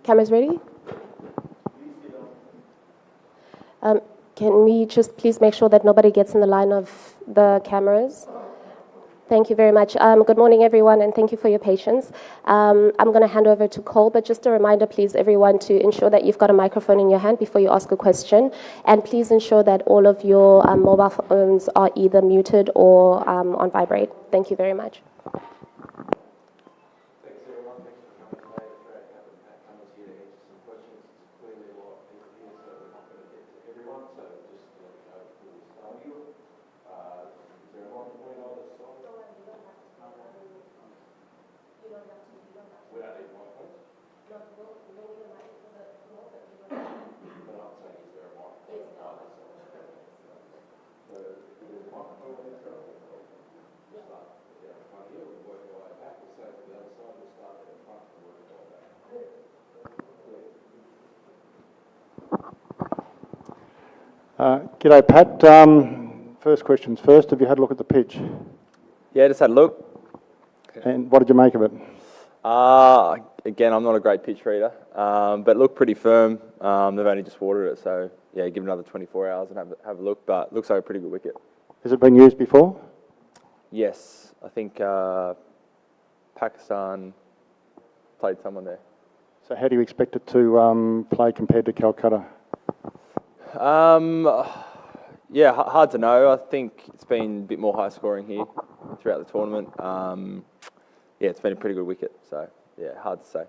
Cameras ready? Can we just please make sure that nobody gets in the line of the cameras? Thank you very much. Good morning, everyone, and thank you for your patience. I'm going to hand over to Cole, but just a reminder, please, everyone, to ensure that you've got a microphone in your hand before you ask a question. And please ensure that all of your mobile phones are either muted or on vibrate. Thank you very much. Thanks, everyone. Thanks for coming today. It's great having Pat Cummins here to answer some questions. It's clearly a lot of people here, so we're not going to get to everyone. So just to let you know who is on you. Is there a microphone on this side? We don't need microphones? No, we don't need a mic for the floor, but we don't need. But I'm saying, is there a microphone? Yes. So if there's a microphone on this side, we'll start down the front here, we'll work our way back. We'll say to the other side, we'll start at the front and work our way back. G'day, Pat. First questions first. Have you had a look at the pitch? Yeah, just had a look. And what did you make of it? Again, I'm not a great pitch reader, but looked pretty firm. They've only just watered it, so yeah, give it another 24 hours and have a look. But looks like a pretty good wicket. Has it been used before? Yes, I think Pakistan played someone there. So how do you expect it to play compared to Calcutta? Yeah, hard to know. I think it's been a bit more high scoring here throughout the tournament. Yeah, it's been a pretty good wicket, so yeah, hard to say.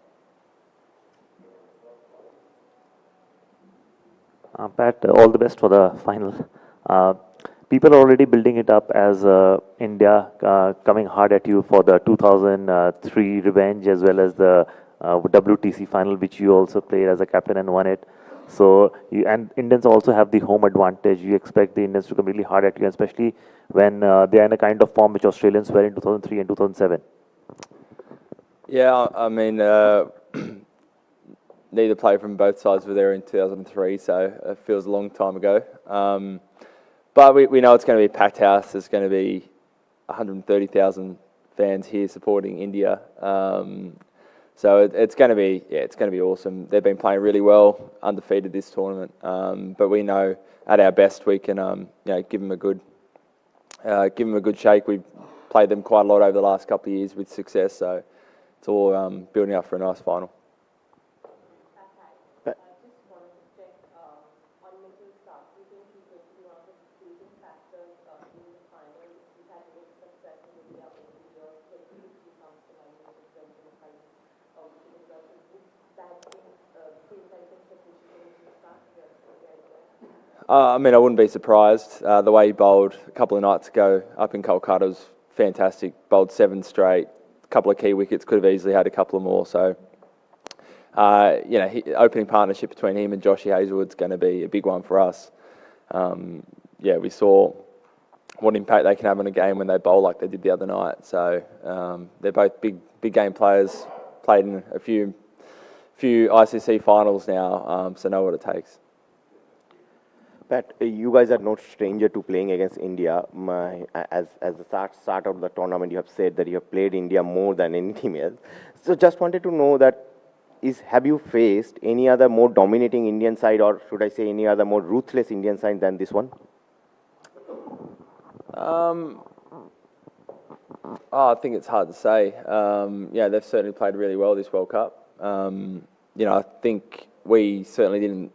Pat, all the best for the final. People are already building it up as India coming hard at you for the 2003 revenge as well as the WTC final, which you also played as a captain and won it. So, and Indians also have the home advantage. You expect the Indians to come really hard at you, especially when they are in a kind of form which Australians were in 2003 and 2007. Yeah, I mean, neither player from both sides were there in 2003, so it feels a long time ago. But we know it's going to be a packed house. There's going to be 130,000 fans here supporting India. So it's going to be awesome. They've been playing really well, undefeated this tournament. But we know at our best we can give them a good shake. We've played them quite a lot over the last couple of years with success. So it's all building up for a nice final. I mean, I wouldn't be surprised. The way he bowled a couple of nights ago up in Kolkata was fantastic. Bowled 7 straight, a couple of key wickets, could have easily had a couple of more. So, opening partnership between him and Joshy Hazlewood's going to be a big one for us. We saw what impact they can have on a game when they bowl like they did the other night. So they're both big game players. Played in a few ICC finals now, so know what it takes. Pat, you guys are no stranger to playing against India. As the start of the tournament, you have said that you have played India more than any team else. So just wanted to know that have you faced any other more dominating Indian side, or should I say any other more ruthless Indian side than this one? I think it's hard to say. They've certainly played really well this World Cup. I think we certainly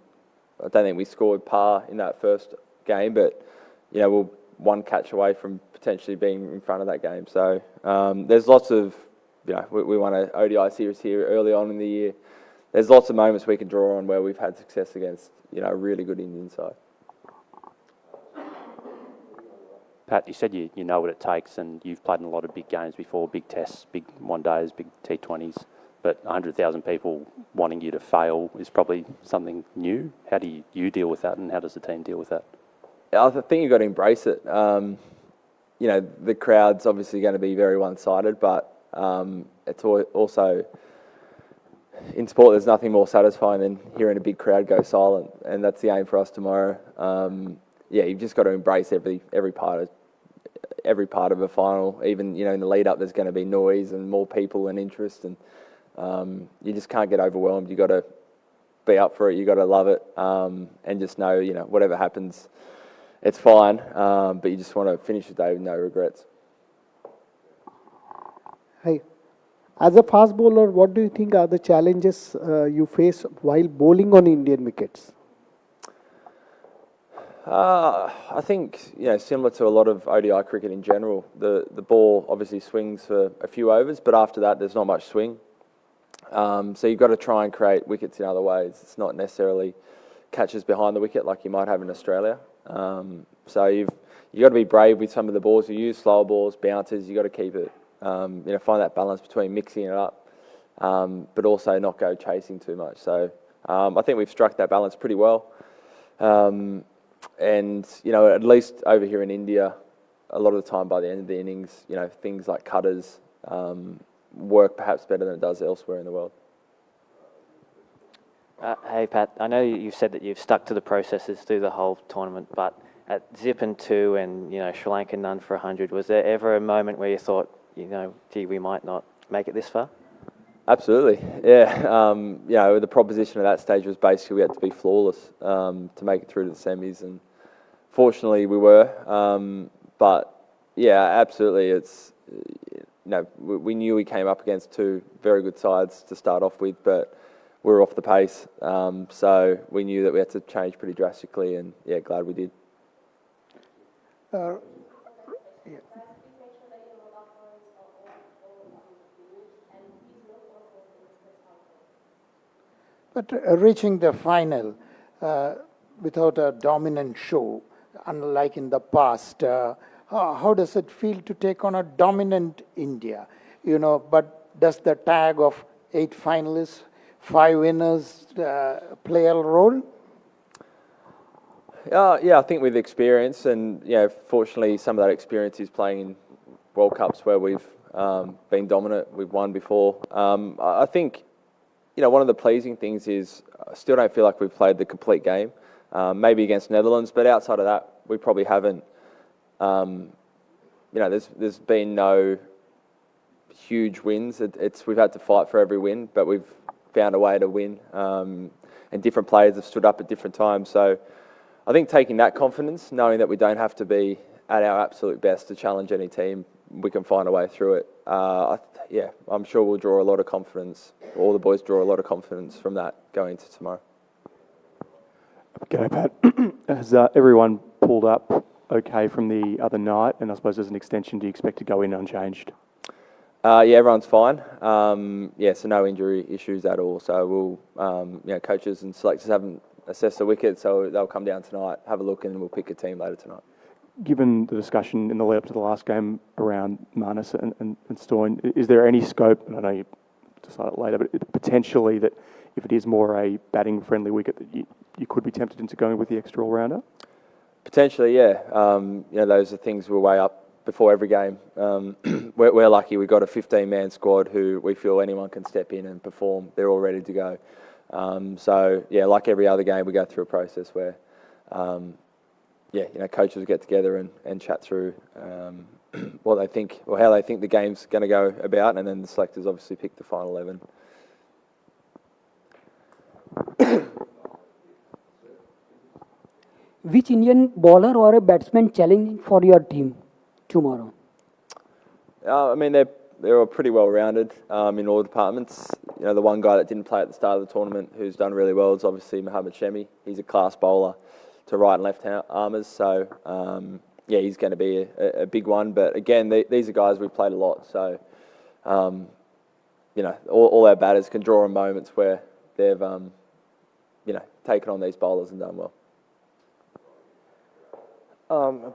I don't think we scored par in that first game, but we're one catch away from potentially being in front of that game. So there's lots of, we won an ODI series here early on in the year. There's lots of moments we can draw on where we've had success against, a really good Indian side. Pat, you said you know what it takes, and you've played in a lot of big games before, big tests, big one-days, big T20s. But 100,000 people wanting you to fail is probably something new. How do you deal with that, and how does the team deal with that? I think you've got to embrace it. The crowd's obviously going to be very one-sided, but it's also, in sport, there's nothing more satisfying than hearing a big crowd go silent, and that's the aim for us tomorrow. You've just got to embrace every part of a final. Even in the lead-up, there's going to be noise and more people and interest, and you just can't get overwhelmed. You got to be up for it. You got to love it, and just know, whatever happens, it's fine. But you just want to finish the day with no regrets. Hi. As a fast bowler, what do you think are the challenges you face while bowling on Indian wickets? I think, similar to a lot of ODI cricket in general, the ball obviously swings for a few overs, but after that there's not much swing. So you've got to try and create wickets in other ways. It's not necessarily catches behind the wicket like you might have in Australia. So you've got to be brave with some of the balls you use, slower balls, bouncers. You've got to keep it, find that balance between mixing it up, but also not go chasing too much. So I think we've struck that balance pretty well. And, at least over here in India, a lot of the time by the end of the innings, things like cutters work perhaps better than it does elsewhere in the world. Hey, Pat, I know you've said that you've stuck to the processes through the whole tournament, but at Zip and 2 and, Sri Lanka none for 100, was there ever a moment where you thought, gee, we might not make it this far? Absolutely, yeah. The proposition at that stage was basically we had to be flawless to make it through to the semis, and fortunately we were. But yeah, absolutely, it's we knew we came up against two very good sides to start off with, but we were off the pace, so we knew that we had to change pretty drastically, and yeah, glad we did. But reaching the final without a dominant show, unlike in the past, how does it feel to take on a dominant India? But does the tag of 8 finalists, 5 winners play a role? Yeah, I think with experience, and fortunately some of that experience is playing in World Cups where we've been dominant. We've won before. I think one of the pleasing things is I still don't feel like we've played the complete game. Maybe against Netherlands, but outside of that, we probably haven't. There's been no huge wins. We've had to fight for every win, but we've found a way to win. And different players have stood up at different times. So I think taking that confidence, knowing that we don't have to be at our absolute best to challenge any team, we can find a way through it. I'm sure we'll draw a lot of confidence. All the boys draw a lot of confidence from that going into tomorrow. G'day, Pat. Has everyone pulled up okay from the other night? And I suppose as an extension, do you expect to go in unchanged? Yeah, everyone's fine. So no injury issues at all. So we'll, coaches and selectors haven't assessed the wicket, so they'll come down tonight, have a look, and we'll pick a team later tonight. Given the discussion in the lead-up to the last game around Marnus and Stoyne, is there any scope, and I know you decide it later, but potentially that if it is more a batting-friendly wicket, that you could be tempted into going with the extra all-rounder? Potentially, yeah. Those are things we'll weigh up before every game. We're lucky we've got a 15-man squad who we feel anyone can step in and perform. They're all ready to go. Like every other game, we go through a process where coaches get together and chat through what they think or how they think the game's going to go about, and then the selectors obviously pick the final 11. Which Indian bowler or a batsman challenging for your team tomorrow? They're all pretty well rounded in all departments. The one guy that didn't play at the start of the tournament who's done really well is obviously Mohammad Shemi. He's a class bowler to right and left armers, so he's going to be a big one. But again, these are guys we've played a lot, so all our batters can draw on moments where they've taken on these bowlers and done well.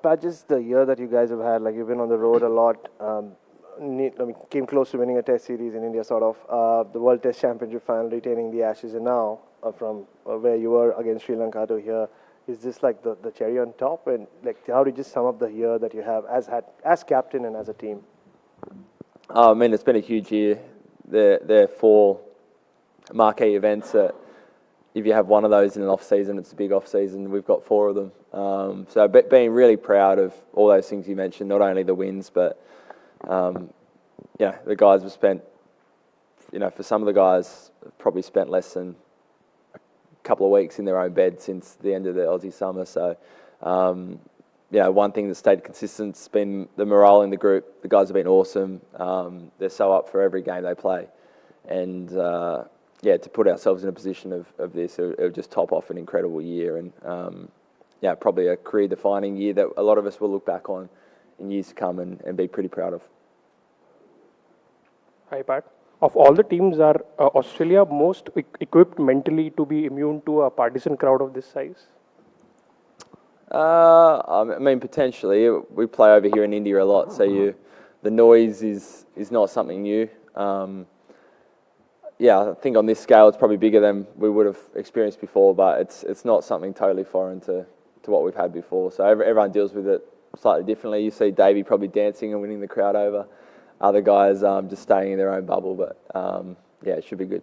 Pat, just the year that you guys have had, like you've been on the road a lot, came close to winning a test series in India, sort of, the World Test Championship final, retaining the Ashes, and now from where you were against Sri Lanka to here, is this like the cherry on top? And like, how do you just sum up the year that you have as captain and as a team? It's been a huge year. There are 4 marquee events that if you have one of those in an off-season, it's a big off-season. We've got 4 of them. So being really proud of all those things you mentioned, not only the wins, but, the guys have spent, for some of the guys, probably spent less than a couple of weeks in their own bed since the end of the Aussie summer. So, one thing that stayed consistent has been the morale in the group. The guys have been awesome. They're so up for every game they play. And, to put ourselves in a position of this, it would just top off an incredible year. And, probably a career-defining year that a lot of us will look back on in years to come and be pretty proud of. Hi, Pat. Of all the teams, are Australia most equipped mentally to be immune to a partisan crowd of this size? Potentially. We play over here in India a lot, so the noise is not something new. I think on this scale it's probably bigger than we would have experienced before, but it's not something totally foreign to what we've had before. So everyone deals with it slightly differently. You see Davey probably dancing and winning the crowd over. Other guys just staying in their own bubble, but it should be good.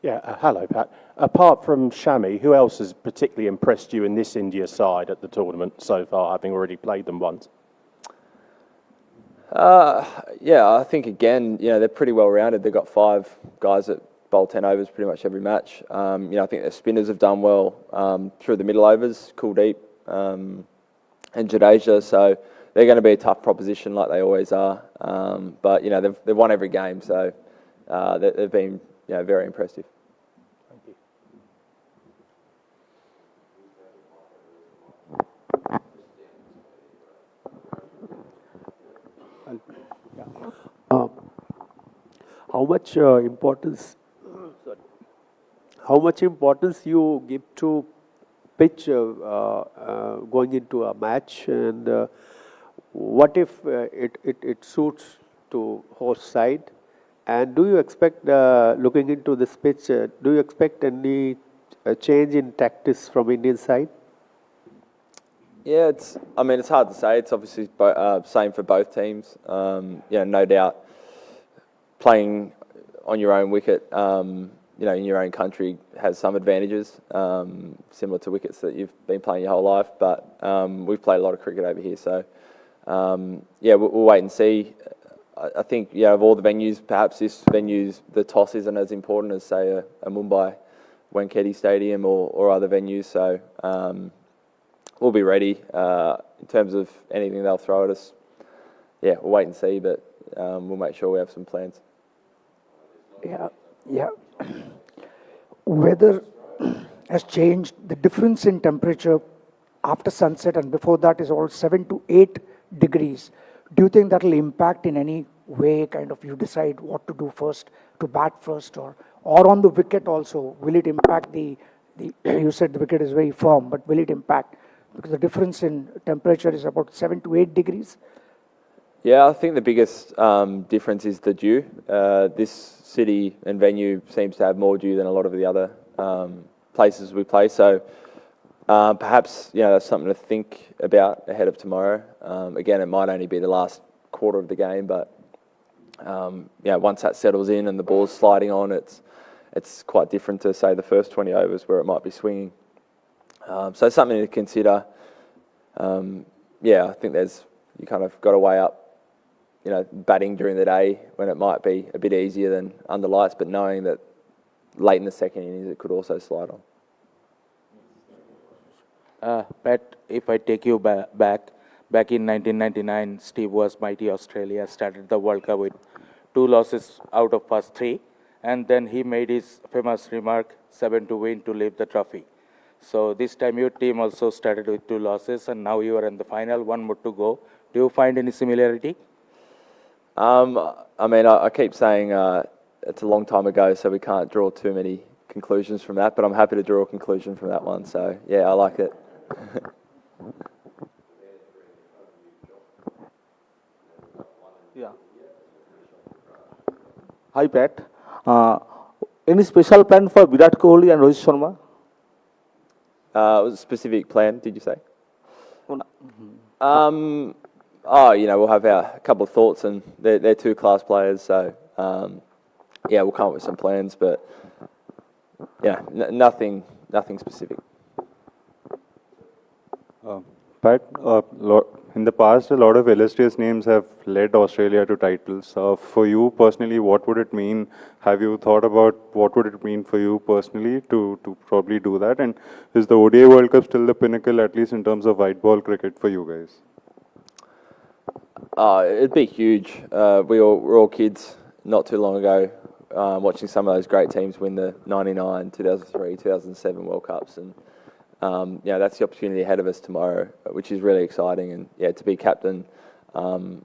Hello, Pat. Apart from Shami, who else has particularly impressed you in this India side at the tournament so far, having already played them once? I think again, they're pretty well rounded. They've got 5 guys that bowl 10 overs pretty much every match. I think their spinners have done well through the middle overs, Kuldeep and Jadeja. So they're going to be a tough proposition like they always are. But they've won every game, so they've been very impressive. Thank you. How much importance you give to pitch going into a match, and what if it suits to host side? And do you expect, looking into this pitch, do you expect any change in tactics from Indian side? Yeah, it's hard to say. It's obviously same for both teams. No doubt playing on your own wicket, in your own country has some advantages, similar to wickets that you've been playing your whole life. But we've played a lot of cricket over here, so we'll wait and see. I think, of all the venues, perhaps this venue's, the toss isn't as important as, say, a Mumbai Wankhede Stadium or other venues. So we'll be ready in terms of anything they'll throw at us. We'll wait and see, but we'll make sure we have some plans. Weather has changed. The difference in temperature after sunset and before that is all 7 to 8 degrees. Do you think that will impact in any way, kind of you decide what to do first, to bat first, or on the wicket also? Will it impact the you said the wicket is very firm, but will it impact? Because the difference in temperature is about 7 to 8 degrees. Yeah, I think the biggest difference is the dew. This city and venue seems to have more dew than a lot of the other places we play. So perhaps that's something to think about ahead of tomorrow. Again, it might only be the last quarter of the game, but once that settles in and the ball's sliding on, it's quite different to, say, the first 20 overs where it might be swinging. So something to consider. I think you kind of got to weigh up, batting during the day when it might be a bit easier than under lights, but knowing that late in the second innings it could also slide on. Pat, if I take you back in 1999, Steve was mighty Australia, started the World Cup with 2 losses out of past 3, and then he made his famous remark, 7 to win to lift the trophy. So this time your team also started with 2 losses, and now you are in the final, 1 more to go. Do you find any similarity? I keep saying it's a long time ago, so we can't draw too many conclusions from that, but I'm happy to draw a conclusion from that one. So, I like it. Hi, Pat. Any special plan for Virat Kohli and Rohit Sharma? Was a specific plan, did you say? We'll have a couple of thoughts, and they're 2 class players, so we'll come up with some plans, but nothing specific. Pat, In the past, a lot of illustrious names have led Australia to titles. For you personally, what would it mean? Have you thought about what would it mean for you personally to probably do that? And is the ODI World Cup still the pinnacle, at least in terms of white ball cricket for you guys? It'd be huge. We're all kids not too long ago, watching some of those great teams win the 99, 2003, 2007 World Cups. And that's the opportunity ahead of us tomorrow, which is really exciting. And to be captain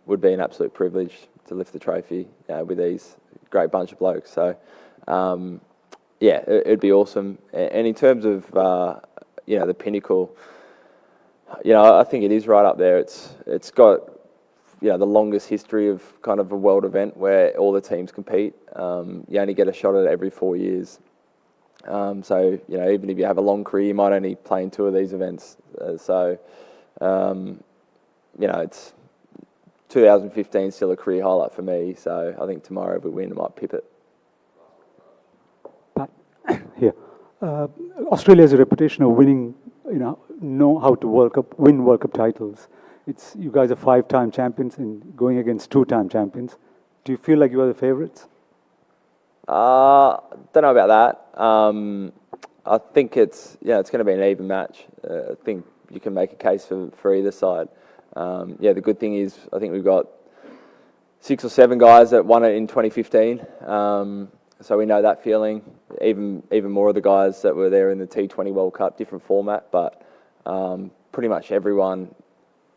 would be an absolute privilege to lift the trophy with these great bunch of blokes. So, it'd be awesome. And in terms of the pinnacle, I think it is right up there. It's got the longest history of kind of a world event where all the teams compete. You only get a shot at it every 4 years. So, even if you have a long career, you might only play in 2 of these events. It's 2015 still a career highlight for me. So I think tomorrow if we win, I might pip it. Pat, here. Australia has a reputation of winning, know how to win World Cup titles. You guys are 5-time champions and going against 2-time champions. Do you feel like you are the favourites? Don't know about that. I think it's going to be an even match. I think you can make a case for either side. The good thing is I think we've got 6 or 7 guys that won it in 2015. So we know that feeling. Even more of the guys that were there in the T20 World Cup, different format, but pretty much everyone,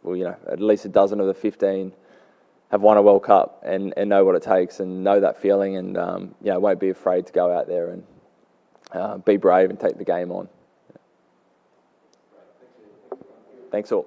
at least a dozen of the 15 have won a World Cup and know what it takes and know that feeling and won't be afraid to go out there and be brave and take the game on. Thanks all.